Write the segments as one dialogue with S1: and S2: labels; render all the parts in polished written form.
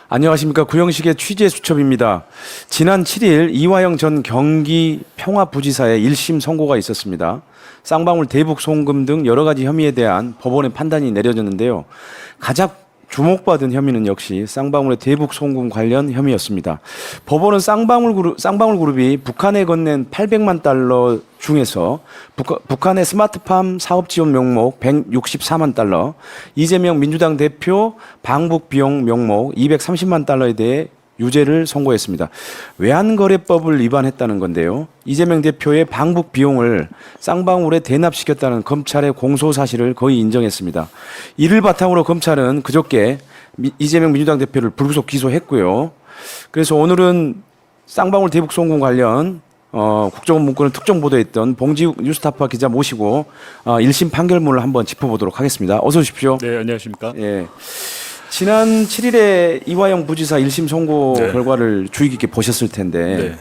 S1: 안녕하십니까. 구형식의 취재 수첩입니다. 지난 7일 이화영 전 경기 평화부지사의 1심 선고가 있었습니다. 쌍방울 대북 송금 등 여러 가지 혐의에 대한 법원의 판단이 내려졌는데요. 가장 주목받은 혐의는 역시 쌍방울의 대북 송금 관련 혐의였습니다. 법원은 쌍방울 그룹이 북한에 건넨 800만 달러 중에서 북한의 스마트팜 사업 지원 명목 164만 달러, 이재명 민주당 대표 방북 비용 명목 230만 달러에 대해 유죄를 선고했습니다. 외환거래법을 위반했다는 건데요. 이재명 대표의 방북 비용을 쌍방울에 대납시켰다는 검찰의 공소 사실을 거의 인정했습니다. 이를 바탕으로 검찰은 그저께 이재명 민주당 대표를 불구속 기소했고요. 그래서 오늘은 쌍방울 대북 송금 관련 국정원 문건을 특정 보도했던 봉지욱 뉴스타파 기자 모시고 1심 판결문을 한번 짚어보도록 하겠습니다. 어서 오십시오.
S2: 네, 안녕하십니까.
S1: 예. 지난 7일에 이화영 부지사 1심 선고
S2: 네.
S1: 결과를 주의 깊게 보셨을 텐데
S2: 네.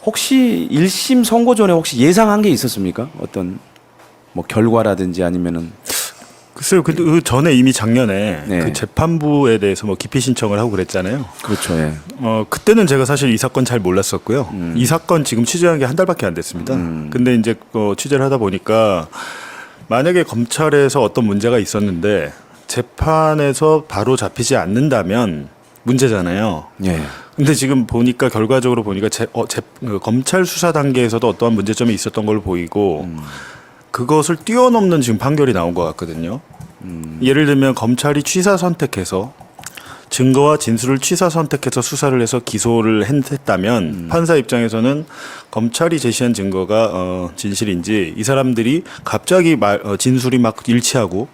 S1: 혹시 1심 선고 전에 혹시 예상한 게 있었습니까? 어떤 뭐 결과라든지 아니면은
S2: 글쎄요, 근데 그 전에 이미 작년에
S1: 네.
S2: 그 재판부에 대해서 뭐 기피 신청을 하고 그랬잖아요.
S1: 그렇죠. 예.
S2: 그때는 제가 사실 이 사건 잘 몰랐었고요. 이 사건 지금 취재한 게 한 달밖에 안 됐습니다. 근데 이제 취재를 하다 보니까 만약에 검찰에서 어떤 문제가 있었는데 재판에서 바로 잡히지 않는다면 문제잖아요.
S1: 예.
S2: 근데 지금 보니까 결과적으로 보니까 검찰 수사 단계에서도 어떠한 문제점이 있었던 걸로 보이고 그것을 뛰어넘는 지금 판결이 나온 것 같거든요. 예를 들면 검찰이 취사 선택해서 증거와 진술을 취사 선택해서 수사를 해서 기소를 했다면 판사 입장에서는 검찰이 제시한 증거가 진실인지 이 사람들이 갑자기 진술이 막 일치하고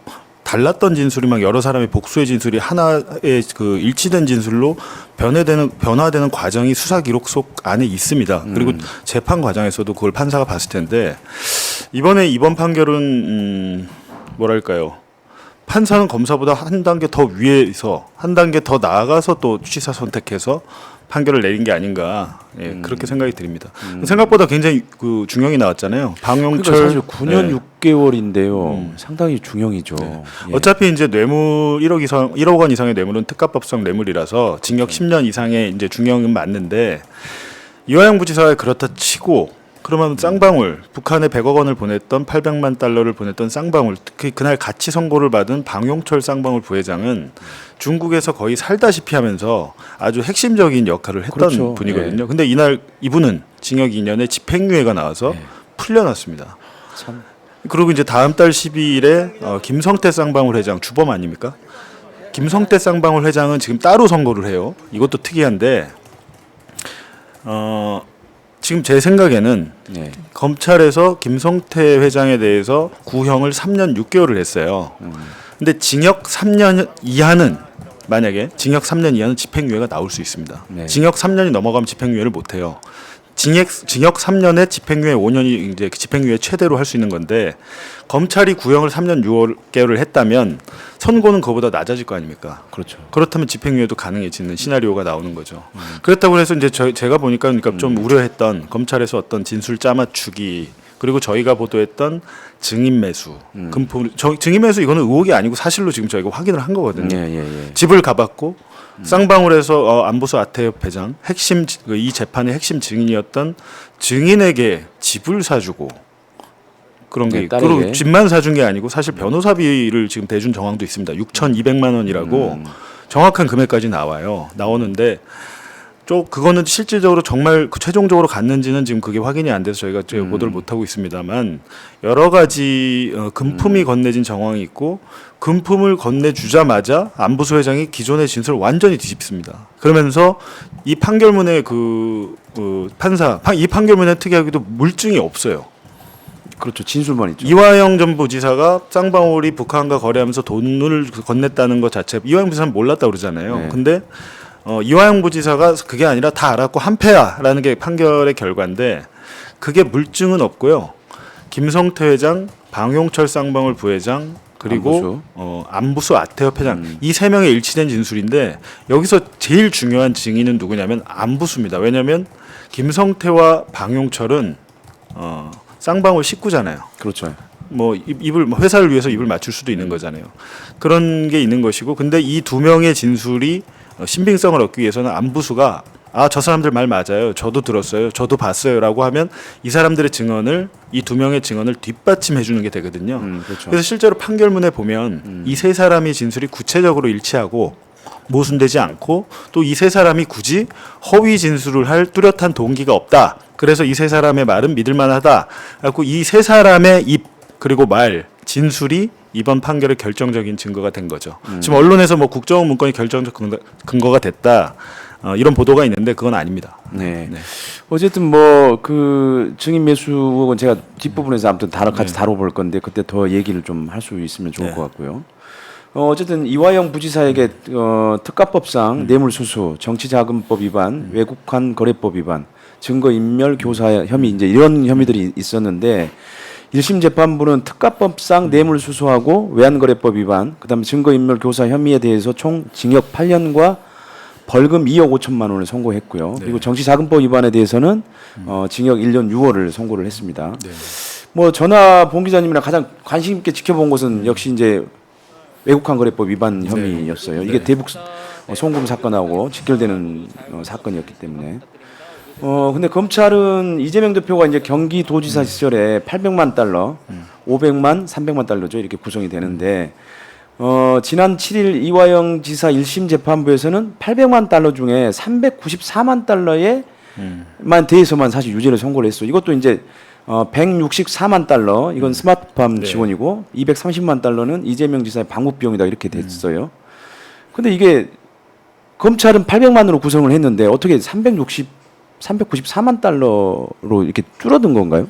S2: 달랐던 진술이 막 여러 사람의 복수의 진술이 하나의 그 일치된 진술로 변화되는 과정이 수사 기록 속 안에 있습니다. 그리고 재판 과정에서도 그걸 판사가 봤을 텐데 이번 판결은 뭐랄까요? 판사는 검사보다 한 단계 더 위에서 한 단계 더 나아가서 또 취사 선택해서 판결을 내린 게 아닌가 그렇게 생각이 듭니다. 생각보다 굉장히 그 중형이 나왔잖아요. 방용철
S1: 그러니까 사실 9년 6개월인데요. 상당히 중형이죠.
S2: 네.
S1: 예.
S2: 어차피 이제 뇌물 1억 원 이상의 뇌물은 특가법상 뇌물이라서 징역 10년 이상의 이제 중형은 맞는데 이화영 부지사가 그렇다 치고 그러면 쌍방울 북한에 100억 원을 보냈던 800만 달러를 보냈던 쌍방울 특히 그날 같이 선고를 받은 방용철 쌍방울 부회장은 중국에서 거의 살다시피 하면서 아주 핵심적인 역할을 했던
S1: 그렇죠.
S2: 분이거든요. 근데 이날 이분은 징역 2년에 집행유예가 나와서 풀려났습니다.
S1: 참.
S2: 그리고 이제 다음 달 12일에 김성태 쌍방울 회장 주범 아닙니까? 김성태 쌍방울 회장은 지금 따로 선고를 해요. 이것도 특이한데 지금 제 생각에는
S1: 네.
S2: 검찰에서 김성태 회장에 대해서 구형을 3년 6개월을 했어요. 근데 징역 3년 이하는 만약에 징역 3년 이하는 집행유예가 나올 수 있습니다.
S1: 네.
S2: 징역 3년이 넘어가면 집행유예를 못 해요. 징역 3년에 집행유예 5년이 이제 집행유예 최대로 할 수 있는 건데 검찰이 구형을 3년 6개월을 했다면 선고는 그보다 낮아질 거 아닙니까?
S1: 그렇죠.
S2: 그렇다면 집행유예도 가능해지는 시나리오가 나오는 거죠. 그렇다고 해서 이제 제가 보니까 그러니까 좀 우려했던 검찰에서 어떤 진술 짜맞추기 그리고 저희가 보도했던 증인 매수, 금품 증인 매수 이거는 의혹이 아니고 사실로 지금 저희가 확인을 한 거거든요.
S1: 예.
S2: 집을 가봤고 쌍방울에서 안보수 아태협 회장 이 재판의 핵심 증인이었던 증인에게 집을 사주고 그런 게
S1: 네,
S2: 있고
S1: 딸에게.
S2: 그리고 집만 사준 게 아니고 사실 변호사비를 지금 대준 정황도 있습니다. 6,200만 원이라고 정확한 금액까지 나오는데 그거는 실질적으로 정말 최종적으로 갔는지는 지금 그게 확인이 안 돼서 저희가 보도를 못 하고 있습니다만 여러 가지 금품이 건네진 정황이 있고 금품을 건네주자마자 안보수 회장이 기존의 진술을 완전히 뒤집습니다. 그러면서 이 판결문의 이 판결문에 특이하게도 물증이 없어요.
S1: 그렇죠. 진술만 있죠.
S2: 이화영 전 부지사가 쌍방울이 북한과 거래하면서 돈을 건넸다는 것 자체 이화영 부지사는 몰랐다고 그러잖아요.
S1: 네.
S2: 근데 이화영 부지사가 그게 아니라 다 알았고 한패야라는 게 판결의 결과인데 그게 물증은 없고요. 김성태 회장, 방용철 쌍방울 부회장 그리고 안부수 아태협 회장 이 세 명의 일치된 진술인데 여기서 제일 중요한 증인은 누구냐면 안부수입니다. 왜냐하면 김성태와 방용철은 쌍방울 식구잖아요.
S1: 그렇죠.
S2: 뭐 회사를 위해서 입을 맞출 수도 있는 거잖아요. 그런 게 있는 것이고 근데 이 두 명의 진술이 신빙성을 얻기 위해서는 안부수가 저 사람들 말 맞아요. 저도 들었어요. 저도 봤어요라고 하면 이 사람들의 증언을 이 두 명의 증언을 뒷받침해 주는 게 되거든요.
S1: 그렇죠.
S2: 그래서 실제로 판결문에 보면 이 세 사람의 진술이 구체적으로 일치하고 모순되지 않고 또 이 세 사람이 굳이 허위 진술을 할 뚜렷한 동기가 없다. 그래서 이 세 사람의 말은 믿을 만하다. 그래서 이 세 사람의 입 그리고 말 진술이 이번 판결의 결정적인 증거가 된 거죠. 지금 언론에서 뭐 국정원 문건이 결정적 근거가 됐다. 이런 보도가 있는데 그건 아닙니다.
S1: 네. 어쨌든 뭐 그 증인 매수 의혹은 제가 뒷부분에서 아무튼 같이 다뤄볼 건데 그때 더 얘기를 좀 할 수 있으면 좋을 것 같고요. 어쨌든 이화영 부지사에게 특가법상 뇌물수수, 정치자금법 위반, 외국환 거래법 위반, 증거인멸 교사 혐의 이제 이런 혐의들이 있었는데 1심 재판부는 특가법상 뇌물수수하고 외환거래법 위반, 그다음에 증거인멸 교사 혐의에 대해서 총 징역 8년과 벌금 2억 5천만 원을 선고했고요. 그리고 정치자금법 위반에 대해서는 징역 1년 6월을 선고를 했습니다. 뭐 전화 봉 기자님이랑 가장 관심 있게 지켜본 것은 역시 이제 외국환 거래법 위반 혐의였어요. 이게 대북 송금 사건하고 직결되는 사건이었기 때문에. 근데 검찰은 이재명 대표가 이제 경기도지사 시절에 800만 달러, 500만, 300만 달러죠. 이렇게 구성이 되는데 지난 7일 이화영 지사 1심 재판부에서는 800만 달러 중에 394만 달러에만 대해서만 사실 유죄를 선고를 했어요. 이것도 이제 164만 달러 이건 스마트팜 지원이고 230만 달러는 이재명 지사의 방북 비용이다 이렇게 됐어요. 근데 이게 검찰은 800만으로 구성을 했는데 어떻게 394만 달러로 이렇게 줄어든 건가요?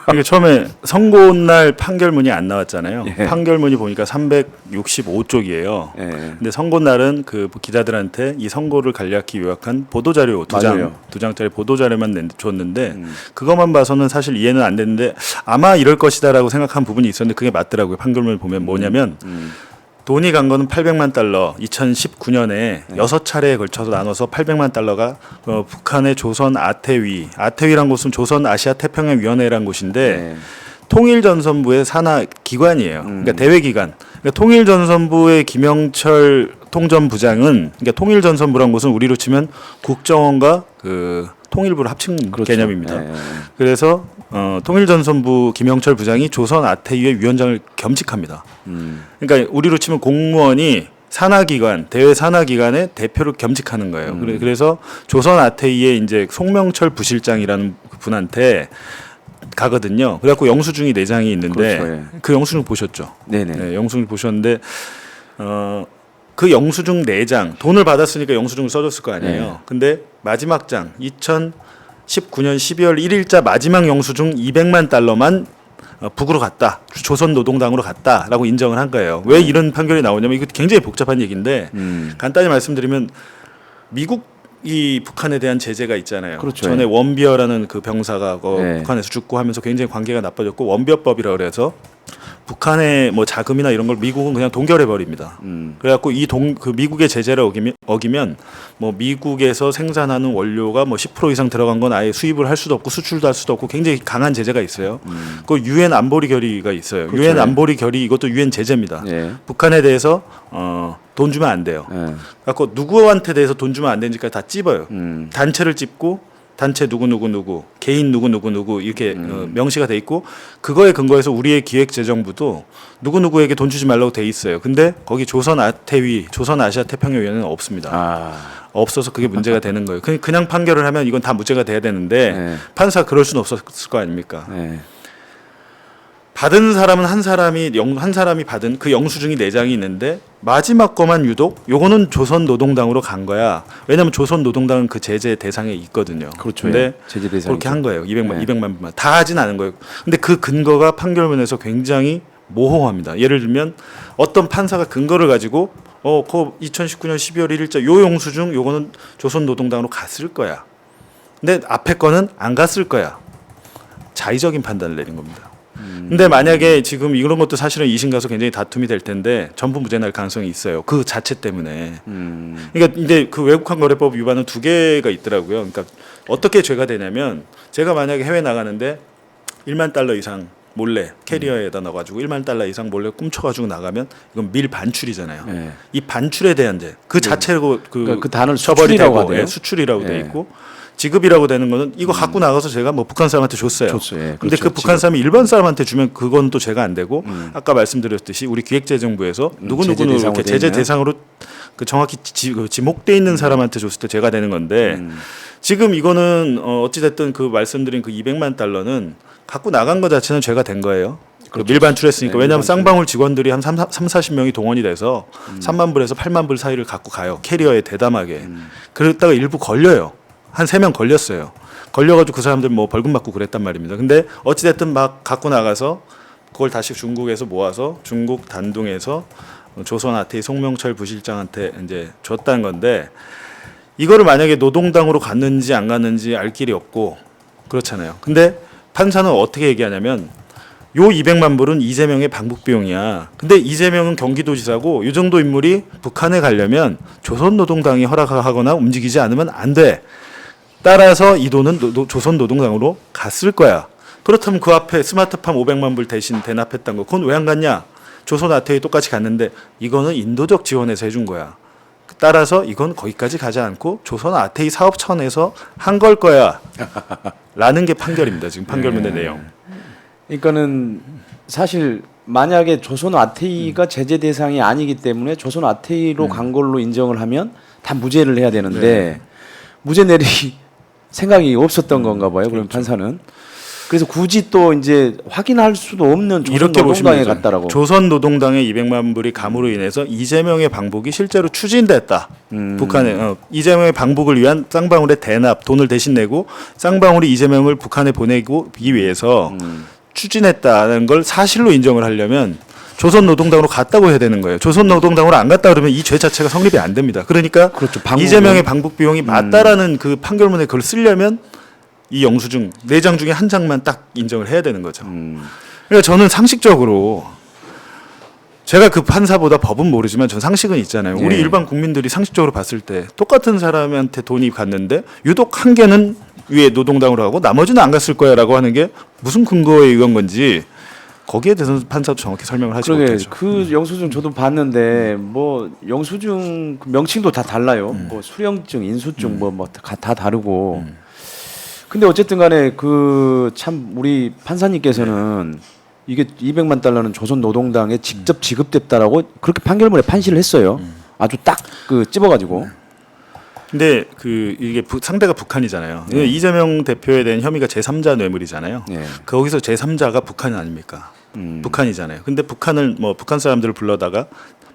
S2: 그러니까 처음에 선고날 판결문이 안 나왔잖아요.
S1: 예.
S2: 판결문이 보니까 365쪽이에요.
S1: 예.
S2: 근데 선고날은 그 기자들한테 이 선고를 간략히 요약한 보도자료 두
S1: 맞아요.
S2: 장짜리 보도자료만 줬는데 그것만 봐서는 사실 이해는 안 됐는데 아마 이럴 것이다라고 생각한 부분이 있었는데 그게 맞더라고요. 판결문을 보면 뭐냐면 돈이 간 거는 800만 달러. 2019년에 6차례에 걸쳐서 나눠서 800만 달러가 북한의 조선 아태위란 곳은 조선 아시아 태평양 위원회라는 곳인데 통일전선부의 산하 기관이에요. 그러니까 대외 기관. 그러니까 통일전선부의 김영철 통전부장은 그러니까 통일전선부란 곳은 우리로 치면 국정원과 그 통일부를 합친
S1: 그렇죠.
S2: 개념입니다. 그래서 통일전선부 김영철 부장이 조선 아태위의 위원장을 겸직합니다. 그러니까 우리로 치면 공무원이 산하기관, 대외 산하기관의 대표를 겸직하는 거예요. 그래서 조선 아태위의 이제 송명철 부실장이라는 분한테 가거든요. 그래갖고 영수증이 4장이 있는데
S1: 그렇죠, 예.
S2: 그 영수증 보셨죠?
S1: 네네.
S2: 네, 영수증 보셨는데 그 영수증 4장 돈을 받았으니까 영수증을 써줬을 거 아니에요.
S1: 네.
S2: 근데 마지막 장 2019년 12월 1일자 마지막 영수증 200만 달러만 북으로 갔다. 조선노동당으로 갔다라고 인정을 한 거예요. 왜 이런 판결이 나오냐면 이거 굉장히 복잡한 얘기인데 간단히 말씀드리면 미국이 북한에 대한 제재가 있잖아요.
S1: 그렇죠.
S2: 전에 원비어라는 그 병사가
S1: 네.
S2: 북한에서 죽고 하면서 굉장히 관계가 나빠졌고 원비어법이라고 그래서 북한의 뭐 자금이나 이런 걸 미국은 그냥 동결해 버립니다. 그래갖고 그 미국의 제재를 어기면 뭐 미국에서 생산하는 원료가 뭐 10% 이상 들어간 건 아예 수입을 할 수도 없고 수출도 할 수도 없고 굉장히 강한 제재가 있어요. 그 유엔 안보리 결의가 있어요.
S1: 그렇죠.
S2: 유엔 안보리 결의 이것도 유엔 제재입니다.
S1: 예.
S2: 북한에 대해서 돈 주면 안 돼요.
S1: 예.
S2: 그래갖고 누구한테 대해서 돈 주면 안 되니까 다 찝어요. 단체를 찝고 단체 누구 개인 누구 이렇게 명시가 돼 있고 그거에 근거해서 우리의 기획재정부도 누구에게 돈 주지 말라고 돼 있어요. 근데 거기 조선 아태위, 조선 아시아 태평양 위원회는 없습니다. 없어서 그게 문제가 되는 거예요. 그냥 판결을 하면 이건 다 문제가 돼야 되는데
S1: 네.
S2: 판사가 그럴 수는 없었을 거 아닙니까?
S1: 네.
S2: 받은 사람은 한 사람이 받은 그 영수증이 4장이 있는데 마지막 거만 유독 요거는 조선노동당으로 간 거야. 왜냐하면 조선노동당은 그 제재 대상에 있거든요.
S1: 그렇죠.
S2: 근데
S1: 예. 제재 대상이죠.
S2: 그렇게 한 거예요. 200만,
S1: 네.
S2: 200만 분만 다 하진 않은 거예요. 근데 그 근거가 판결문에서 굉장히 모호합니다. 예를 들면 어떤 판사가 근거를 가지고 그 2019년 12월 1일자 요 영수증 요거는 조선노동당으로 갔을 거야. 근데 앞에 거는 안 갔을 거야. 자의적인 판단을 내린 겁니다. 근데 만약에 지금 이런 것도 사실은 2심 가서 굉장히 다툼이 될 텐데 전부 무죄 날 가능성이 있어요. 그 자체 때문에. 그러니까 이제 그 외국환 거래법 위반은 2개가 있더라고요. 그러니까 어떻게 죄가 되냐면 제가 만약에 해외 나가는데 1만 달러 이상 몰래 캐리어에다 넣어가지고 1만 달러 이상 몰래 훔쳐가지고 나가면 이건 밀 반출이잖아요.
S1: 네.
S2: 이 반출에 대한 그 자체로
S1: 그러니까 그 단어를
S2: 처벌이
S1: 수출이라고
S2: 되고,
S1: 하대요.
S2: 예, 수출이라고 돼
S1: 예.
S2: 있고 지급이라고 되는 거는 이거 갖고 나가서 제가 뭐 북한 사람한테 줬어요.
S1: 예,
S2: 근데
S1: 그렇죠.
S2: 그 북한 사람이 일반 사람한테 주면 그건 또 제가 안 되고 아까 말씀드렸듯이 우리 기획재정부에서 누구누구는
S1: 제재
S2: 이렇게
S1: 대상으로
S2: 제재
S1: 돼
S2: 대상으로 그 정확히 지목돼 있는 사람한테 줬을 때 제가 되는 건데 지금 이거는 어찌됐든 그 말씀드린 그 200만 달러는 갖고 나간 것 자체는 죄가 된 거예요.
S1: 그렇죠.
S2: 밀반출했으니까.
S1: 네,
S2: 왜냐하면
S1: 밀반출.
S2: 쌍방울 직원들이 한 40명이 동원이 돼서 3만 불에서 8만 불 사이를 갖고 가요. 캐리어에 대담하게. 그랬다가 일부 걸려요. 한 3명 걸렸어요. 걸려가지고 그 사람들 뭐 벌금 받고 그랬단 말입니다. 근데 어찌됐든 막 갖고 나가서 그걸 다시 중국에서 모아서 중국 단둥에서 조선 아태이 송명철 부실장한테 이제 줬다는 건데 이거를 만약에 노동당으로 갔는지 안 갔는지 알 길이 없고 그렇잖아요. 근데 판사는 어떻게 얘기하냐면 요 200만 불은 이재명의 방북 비용이야. 근데 이재명은 경기도지사고 이 정도 인물이 북한에 가려면 조선노동당이 허락하거나 움직이지 않으면 안 돼. 따라서 이 돈은 조선노동당으로 갔을 거야. 그렇다면 그 앞에 스마트팜 500만 불 대신 대납했던 거 그건 왜 안 갔냐? 조선 아태이 똑같이 갔는데 이거는 인도적 지원에서 해준 거야. 따라서 이건 거기까지 가지 않고 조선 아태이 사업청에서 한 걸 거야. 라는 게 판결입니다. 지금 판결문의 내용.
S1: 그러니까는 사실 만약에 조선 아태이가 제재 대상이 아니기 때문에 조선 아태이로 간 걸로 인정을 하면 다 무죄를 해야 되는데
S2: 네.
S1: 무죄 내릴 생각이 없었던 건가 봐요. 그럼 판사는. 그래서 굳이 또 이제 확인할 수도 없는 조선
S2: 이렇게 보시면
S1: 노동당에
S2: 되죠.
S1: 갔다라고.
S2: 조선 노동당의 200만 불이 감으로 인해서 이재명의 방북이 실제로 추진됐다. 북한에 이재명의 방북을 위한 쌍방울의 대납 돈을 대신 내고 쌍방울이 이재명을 북한에 보내기 위해서 추진했다는 걸 사실로 인정을 하려면 조선 노동당으로 갔다고 해야 되는 거예요. 조선 노동당으로 안 갔다 그러면 이 죄 자체가 성립이 안 됩니다. 그러니까
S1: 그렇죠.
S2: 이재명의 방북 비용이 맞다라는 그 판결문에 그걸 쓰려면 이 영수증 4장 중에 한 장만 딱 인정을 해야 되는 거죠. 그러니까 저는 상식적으로 제가 그 판사보다 법은 모르지만 전 상식은 있잖아요. 우리
S1: 예.
S2: 일반 국민들이 상식적으로 봤을 때 똑같은 사람한테 돈이 갔는데 유독 한 개는 위에 노동당으로 가고 나머지는 안 갔을 거야라고 하는 게 무슨 근거에 의한 건지 거기에 대해서는 판사도 정확히 설명을 하지
S1: 그러게
S2: 못하죠.
S1: 그 영수증 저도 봤는데 뭐 영수증 그 명칭도 다 달라요. 뭐 수령증, 인수증 뭐 다 다르고. 근데 어쨌든 간에 그 참 우리 판사님께서는 이게 200만 달러는 조선 노동당에 직접 지급됐다라고 그렇게 판결문에 판시를 했어요. 아주 딱 그 찝어가지고.
S2: 근데 그 이게 상대가 북한이잖아요. 이재명 대표에 대한 혐의가 제3자 뇌물이잖아요.
S1: 네.
S2: 거기서 제3자가 북한 아닙니까? 북한이잖아요. 근데 북한을 뭐 북한 사람들을 불러다가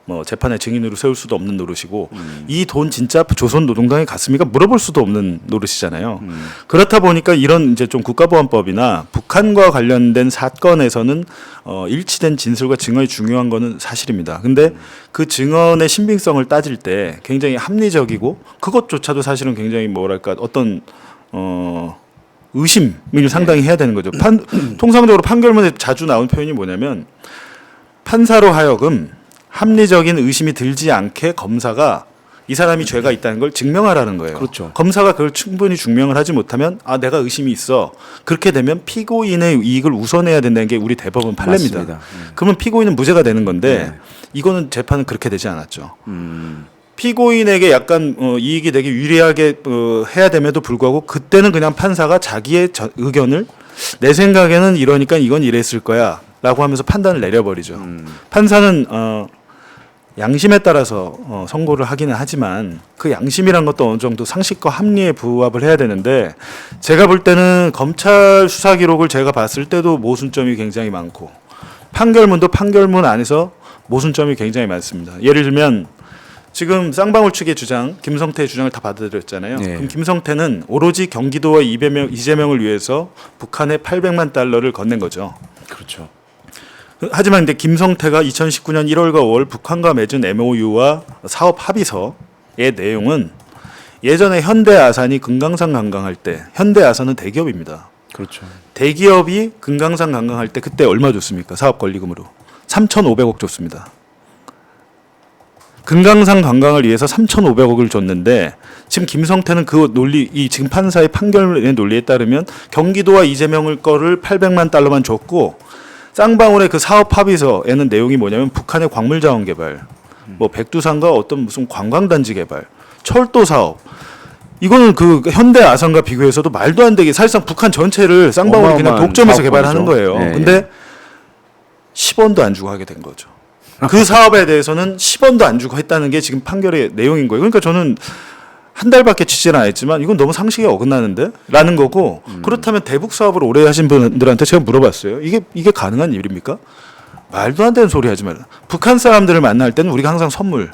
S2: 뭐 재판에 증인으로 세울 수도 없는 노릇이고 이 돈 진짜 조선 노동당에 갔습니까? 물어볼 수도 없는 노릇이잖아요. 그렇다 보니까 이런 이제 좀 국가보안법이나 북한과 관련된 사건에서는 일치된 진술과 증언이 중요한 거는 사실입니다. 근데 그 증언의 신빙성을 따질 때 굉장히 합리적이고 그것조차도 사실은 굉장히 뭐랄까 어떤 의심을 상당히 해야 되는 거죠. 통상적으로 판결문에 자주 나오는 표현이 뭐냐면 판사로 하여금 합리적인 의심이 들지 않게 검사가 이 사람이 죄가 있다는 걸 증명하라는 거예요.
S1: 그렇죠.
S2: 검사가 그걸 충분히 증명을 하지 못하면 아 내가 의심이 있어. 그렇게 되면 피고인의 이익을 우선해야 된다는 게 우리 대법원 판례입니다.
S1: 맞습니다.
S2: 그러면 피고인은 무죄가 되는 건데 이거는 재판은 그렇게 되지 않았죠. 피고인에게 약간 이익이 되게 유리하게 해야 됨에도 불구하고 그때는 그냥 판사가 자기의 의견을 내 생각에는 이러니까 이건 이랬을 거야 라고 하면서 판단을 내려버리죠. 판사는 양심에 따라서 선고를 하기는 하지만 그 양심이란 것도 어느 정도 상식과 합리에 부합을 해야 되는데 제가 볼 때는 검찰 수사 기록을 제가 봤을 때도 모순점이 굉장히 많고 판결문도 판결문 안에서 모순점이 굉장히 많습니다. 예를 들면 지금 쌍방울 측의 주장, 김성태의 주장을 다 받아들였잖아요.
S1: 네.
S2: 그럼 김성태는 오로지 경기도와 이재명을 위해서 북한에 800만 달러를 건넨 거죠.
S1: 그렇죠.
S2: 하지만 근데 김성태가 2019년 1월과 5월 북한과 맺은 MOU와 사업 합의서의 내용은 예전에 현대아산이 금강산 관광할 때 현대아산은 대기업입니다.
S1: 그렇죠.
S2: 대기업이 금강산 관광할 때 그때 얼마 줬습니까? 사업 권리금으로 3,500억 줬습니다. 금강산 관광을 위해서 3,500억을 줬는데 지금 김성태는 그 논리 이 지금 판사의 판결의 논리에 따르면 경기도와 이재명을 거를 800만 달러만 줬고 쌍방울의 그 사업 합의서에는 내용이 뭐냐면 북한의 광물 자원 개발, 뭐 백두산과 어떤 무슨 관광단지 개발, 철도 사업. 이거는 그 현대 아산과 비교해서도 말도 안 되게 사실상 북한 전체를 쌍방울이 그냥
S1: 어마어마한
S2: 독점해서 개발하는
S1: 사업권이죠.
S2: 거예요.
S1: 예,
S2: 근데 10원도 안 주고 하게 된 거죠. 그 사업에 대해서는 10원도 안 주고 했다는 게 지금 판결의 내용인 거예요. 그러니까 저는 한 달밖에 취재는 안 했지만 이건 너무 상식에 어긋나는데? 라는 거고 그렇다면 대북 사업을 오래 하신 분들한테 제가 물어봤어요. 이게 가능한 일입니까? 말도 안 되는 소리 하지 말라. 북한 사람들을 만날 때는 우리가 항상 선물.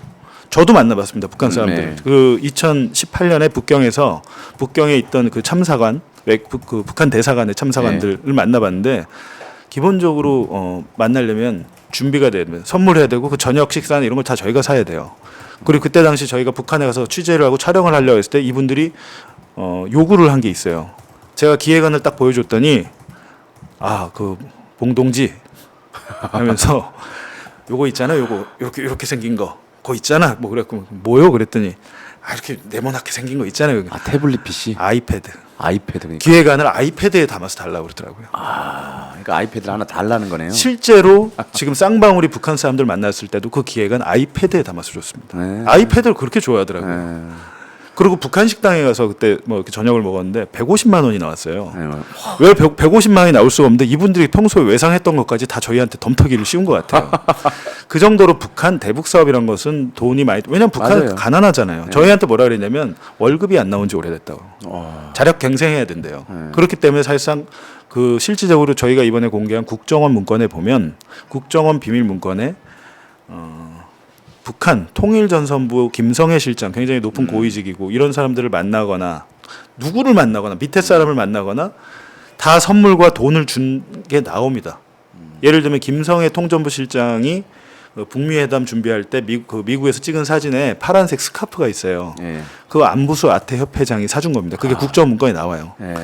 S2: 저도 만나봤습니다. 북한 사람들.
S1: 네.
S2: 그 2018년에 북경에 있던 그 참사관, 그 북한 대사관의 참사관들을 만나봤는데 기본적으로 만나려면 준비가 되면 선물해야 되고 그 저녁 식사는 이런 걸 다 저희가 사야 돼요. 그리고 그때 당시 저희가 북한에 가서 취재를 하고 촬영을 하려고 했을 때 이분들이 요구를 한 게 있어요. 제가 기획안을 딱 보여줬더니 그 봉동지 하면서 요거 있잖아, 요거 이렇게 생긴 거, 그거 있잖아. 뭐 그랬고 뭐요? 그랬더니 이렇게 네모나게 생긴 거 있잖아요.
S1: 태블릿 PC,
S2: 아이패드.
S1: 아이패드.
S2: 기획안을 아이패드에 담아서 달라고 그러더라고요.
S1: 그러니까 아이패드를 하나 달라는 거네요.
S2: 실제로 지금 쌍방울이 북한 사람들 만났을 때도 그 기획안 아이패드에 담아서 줬습니다.
S1: 네.
S2: 아이패드를 그렇게 좋아하더라고요.
S1: 네.
S2: 그리고 북한 식당에 가서 그때 뭐 이렇게 저녁을 먹었는데 150만 원이 나왔어요.
S1: 네.
S2: 왜 150만 원이 나올 수가 없는데 이분들이 평소에 외상했던 것까지 다 저희한테 덤터기를 씌운 것 같아요. 그 정도로 북한 대북 사업이란 것은 돈이 많이 왜냐면 북한은
S1: 맞아요.
S2: 가난하잖아요.
S1: 네.
S2: 저희한테 뭐라 그랬냐면 월급이 안 나온 지 오래됐다고. 자력 갱생해야 된대요.
S1: 네.
S2: 그렇기 때문에 사실상 그 실질적으로 저희가 이번에 공개한 국정원 문건에 보면 국정원 비밀 문건에 북한 통일전선부 김성애 실장 굉장히 높은 고위직이고 이런 사람들을 만나거나 누구를 만나거나 밑에 사람을 만나거나 다 선물과 돈을 준 게 나옵니다. 예를 들면 김성애 통전부 실장이 북미 회담 준비할 때 미국에서 찍은 사진에 파란색 스카프가 있어요.
S1: 네.
S2: 그거 안부수 아태 협회장이 사준 겁니다. 그게 국정원 문건에 나와요.
S1: 네.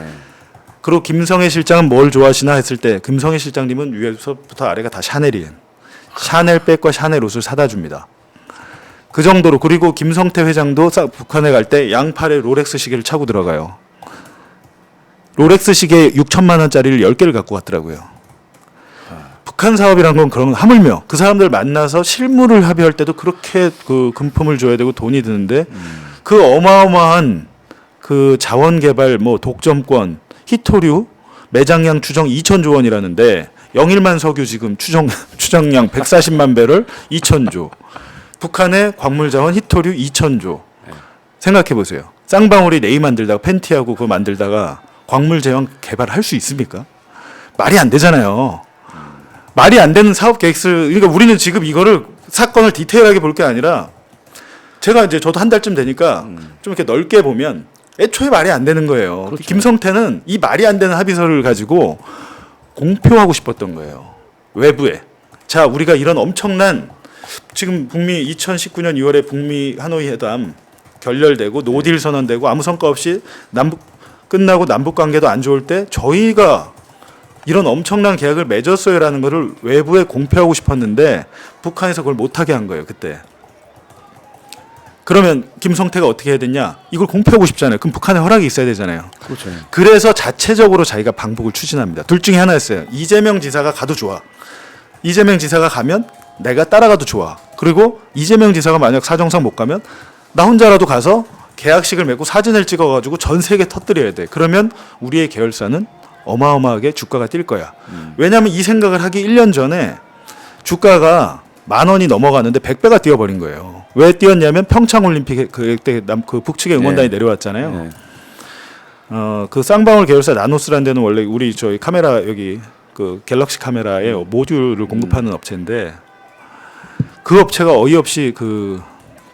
S2: 그리고 김성애 실장은 뭘 좋아하시나 했을 때 김성애 실장님은 위에서부터 아래가 다 샤넬이에요. 샤넬 백과 샤넬 옷을 사다 줍니다. 그 정도로. 그리고 김성태 회장도 북한에 갈 때 양팔에 롤렉스 시계를 차고 들어가요. 롤렉스 시계 6천만 원짜리를 10개를 갖고 갔더라고요. 북한 사업이란 건 그런 하물며 그 사람들 만나서 실무를 합의할 때도 그렇게 그 금품을 줘야 되고 돈이 드는데 그 어마어마한 그 자원 개발 뭐 독점권 희토류 매장량 추정 2천조 원이라는데 영일만 석유 지금 추정량 140만 배럴 2천조. 북한의 광물 자원 희토류 2천조. 생각해 보세요. 쌍방울이 네이 만들다가 팬티하고 그거 만들다가 광물 자원 개발할 수 있습니까? 말이 안 되잖아요. 말이 안 되는 사업 계획을 그러니까 우리는 지금 이거를 사건을 디테일하게 볼 게 아니라 제가 이제 저도 한 달쯤 되니까 좀 이렇게 넓게 보면 애초에 말이 안 되는 거예요.
S1: 그렇죠.
S2: 김성태는 이 말이 안 되는 합의서를 가지고 공표하고 싶었던 거예요. 외부에. 자, 우리가 이런 엄청난 지금 북미 2019년 2월에 북미 하노이 회담 결렬되고 노딜 선언되고 아무 성과 없이 끝나고 남북 관계도 안 좋을 때 저희가 이런 엄청난 계약을 맺었어요라는 것을 외부에 공표하고 싶었는데 북한에서 그걸 못하게 한 거예요. 그때. 그러면 김성태가 어떻게 해야 되냐? 이걸 공표하고 싶잖아요. 그럼 북한의 허락이 있어야 되잖아요.
S1: 그렇죠.
S2: 그래서 자체적으로 자기가 방북을 추진합니다. 둘 중에 하나였어요. 이재명 지사가 가도 좋아. 이재명 지사가 가면 내가 따라가도 좋아. 그리고 이재명 지사가 만약 사정상 못 가면 나 혼자라도 가서 계약식을 맺고 사진을 찍어가지고 전 세계 터뜨려야 돼. 그러면 우리의 계열사는 어마어마하게 주가가 뛸 거야. 왜냐하면 이 생각을 하기 1년 전에 주가가 10,000원이 넘어가는데 100배가 뛰어버린 거예요. 왜 뛰었냐면 평창올림픽 그때 그 북측에 응원단이
S1: 네.
S2: 내려왔잖아요.
S1: 네.
S2: 그 쌍방울 계열사 나노스라는 데는 원래 우리 저희 카메라 여기 그 갤럭시 카메라의 모듈을 공급하는 업체인데 그 업체가 어이없이 그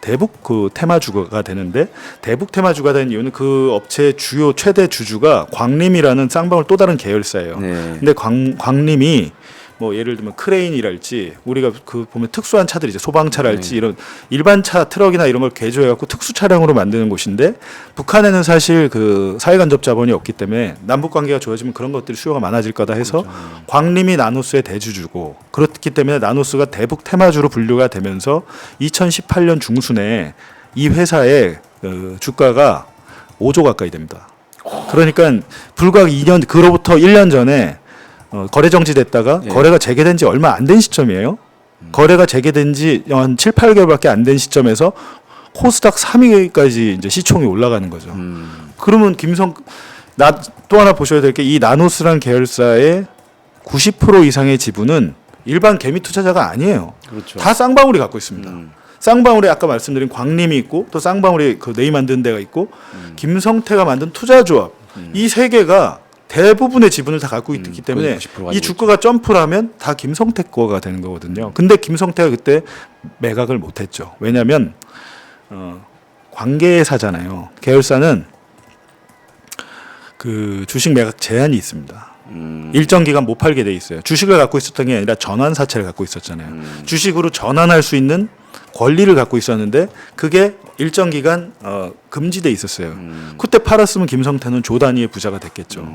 S2: 대북 그 테마주가 되는데 대북 테마주가 된 이유는 그 업체의 주요 최대 주주가 광림이라는 쌍방울 또 다른 계열사예요.
S1: 네.
S2: 근데 광림이 뭐 예를 들면 크레인이랄지 우리가 그 보면 특수한 차들 이제 소방차랄지 이런 일반 차 트럭이나 이런 걸 개조해 갖고 특수 차량으로 만드는 곳인데 북한에는 사실 그 사회간접 자본이 없기 때문에 남북 관계가 좋아지면 그런 것들이 수요가 많아질 거다 해서 광림이 나노스의 대주주고 그렇기 때문에 나노스가 대북 테마주로 분류가 되면서 2018년 중순에 이 회사의 그 주가가 5조 가까이 됩니다. 그러니까 불과 2년 그로부터 1년 전에 거래 정지됐다가
S1: 예.
S2: 거래가 재개된 지 얼마 안 된 시점이에요. 거래가 재개된 지 한 7, 8개월밖에 안 된 시점에서 코스닥 3위까지 이제 시총이 올라가는 거죠. 그러면 또 하나 보셔야 될 게 이 나노스란 계열사의 90% 이상의 지분은 일반 개미 투자자가 아니에요.
S1: 그렇죠.
S2: 다 쌍방울이 갖고 있습니다. 쌍방울에 아까 말씀드린 광림이 있고 또 쌍방울이 그 네이 만든 데가 있고 김성태가 만든 투자조합 이 세 개가 대부분의 지분을 다 갖고 있기 때문에
S1: 거의 90% 가지고
S2: 이 주가가 점프를 하면 다 김성태 거가 되는 거거든요. 근데 김성태가 그때 매각을 못했죠. 왜냐하면 관계사잖아요. 계열사는 그 주식 매각 제한이 있습니다. 일정 기간 못 팔게 돼 있어요. 주식을 갖고 있었던 게 아니라 전환 사채를 갖고 있었잖아요. 주식으로 전환할 수 있는 권리를 갖고 있었는데 그게 일정 기간 금지돼 있었어요. 그때 팔았으면 김성태는 조 단위의 부자가 됐겠죠.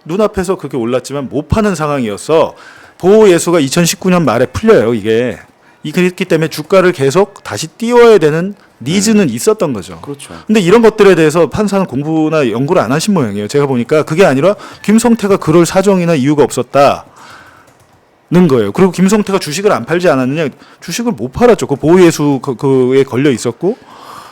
S2: 눈앞에서 그게 올랐지만 못 파는 상황이어서 보호 예수가 2019년 말에 풀려요. 이게 그렇기 때문에 주가를 계속 다시 띄워야 되는 니즈는 있었던 거죠.
S1: 그렇죠.
S2: 근데 이런 것들에 대해서 판사는 공부나 연구를 안 하신 모양이에요. 제가 보니까 그게 아니라 김성태가 그럴 사정이나 이유가 없었다는 거예요. 그리고 김성태가 주식을 안 팔지 않았느냐? 주식을 못 팔았죠. 그 보호예수 그에 걸려 있었고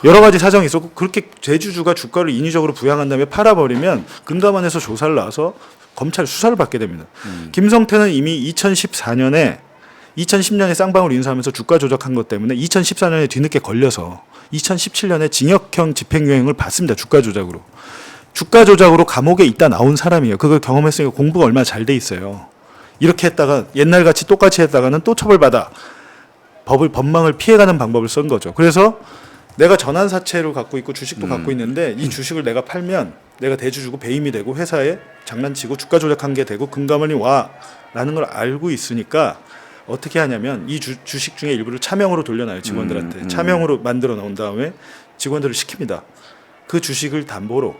S2: 여러 가지 사정이 있었고 그렇게 제주주가 주가를 인위적으로 부양한 다음에 팔아버리면 금감원에서 조사를 나와서 검찰 수사를 받게 됩니다. 김성태는 이미 2010년에 쌍방울 인수하면서 주가 조작한 것 때문에 2014년에 뒤늦게 걸려서 2017년에 징역형 집행유예를 받습니다. 주가 조작으로. 주가 조작으로 감옥에 있다 나온 사람이에요. 그걸 경험했으니까 공부가 얼마나 잘 돼 있어요. 이렇게 했다가 옛날같이 똑같이 했다가는 또 처벌받아. 법망을 피해가는 방법을 쓴 거죠. 그래서 내가 전환사채를 갖고 있고 주식도 갖고 있는데 이 주식을 내가 팔면 내가 대주주고 배임이 되고 회사에 장난치고 주가 조작한 게 되고 금감원이 와라는 걸 알고 있으니까 어떻게 하냐면 이 주식 중에 일부를 차명으로 돌려놔요. 직원들한테. 차명으로 만들어 놓은 다음에 직원들을 시킵니다. 그 주식을 담보로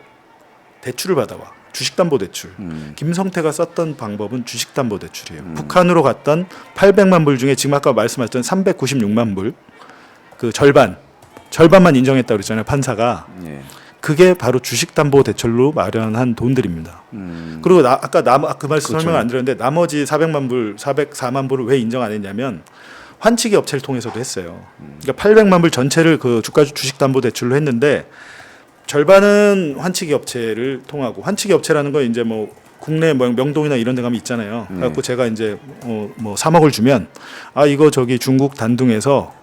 S2: 대출을 받아와. 주식담보대출. 김성태가 썼던 방법은 주식담보대출이에요. 북한으로 갔던 800만 불 중에 지금 아까 말씀하셨던 396만 불 그 절반만 인정했다고 그랬잖아요. 판사가.
S1: 예.
S2: 그게 바로 주식담보대출로 마련한 돈들입니다. 그리고 아까 그 말씀
S1: 그렇죠.
S2: 설명 안 드렸는데 나머지 404만 불을 왜 인정 안 했냐면 환치기 업체를 통해서도 했어요. 그러니까 800만 불 전체를 그 주식담보대출로 했는데 절반은 환치기 업체를 통하고 환치기 업체라는 건 이제 뭐 국내 명동이나 이런 데 가면 있잖아요. 그래갖고 제가 이제 뭐 3억을 주면 이거 저기 중국 단둥에서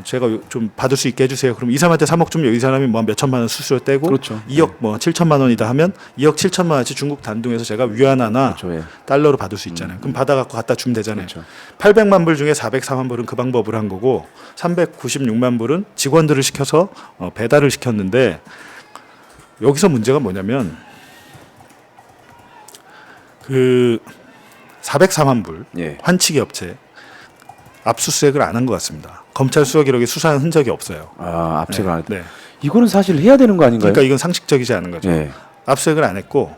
S2: 제가 좀 받을 수 있게 해주세요. 그럼 이 사람한테 3억 주면 이 사람이 뭐 몇 천만 원 수수료 떼고
S1: 그렇죠.
S2: 2억 뭐 7천만 원이다 하면 2억 7천만 원치 중국 단둥에서 제가 위안화나
S1: 그렇죠. 예.
S2: 달러로 받을 수 있잖아요. 그럼 받아갖고 갖다 주면 되잖아요.
S1: 그렇죠.
S2: 800만 불 중에 404만 불은 그 방법을 한 거고 396만 불은 직원들을 시켜서 배달을 시켰는데 여기서 문제가 뭐냐면 그 404만 불
S1: 예.
S2: 환치기 업체 압수수색을 안 한 것 같습니다. 검찰 수사 기록에 수사한 흔적이 없어요.
S1: 압수가 안 했다.
S2: 네.
S1: 이거는 사실 해야 되는 거 아닌가요?
S2: 그러니까 이건 상식적이지 않은 거죠.
S1: 예.
S2: 압수수색을 안 했고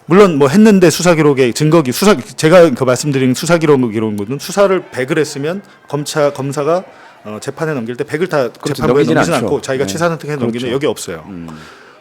S2: 물론 뭐 했는데 수사 기록에 증거기 제가 그 말씀드린 수사 기록은 수사를 100을 했으면 검사가 재판에 넘길 때 100을 다
S1: 그렇죠.
S2: 재판부에
S1: 넘기진
S2: 넘기진
S1: 않죠.
S2: 않고 자기가
S1: 네.
S2: 최사선택해 넘기는
S1: 그렇죠.
S2: 여기 없어요.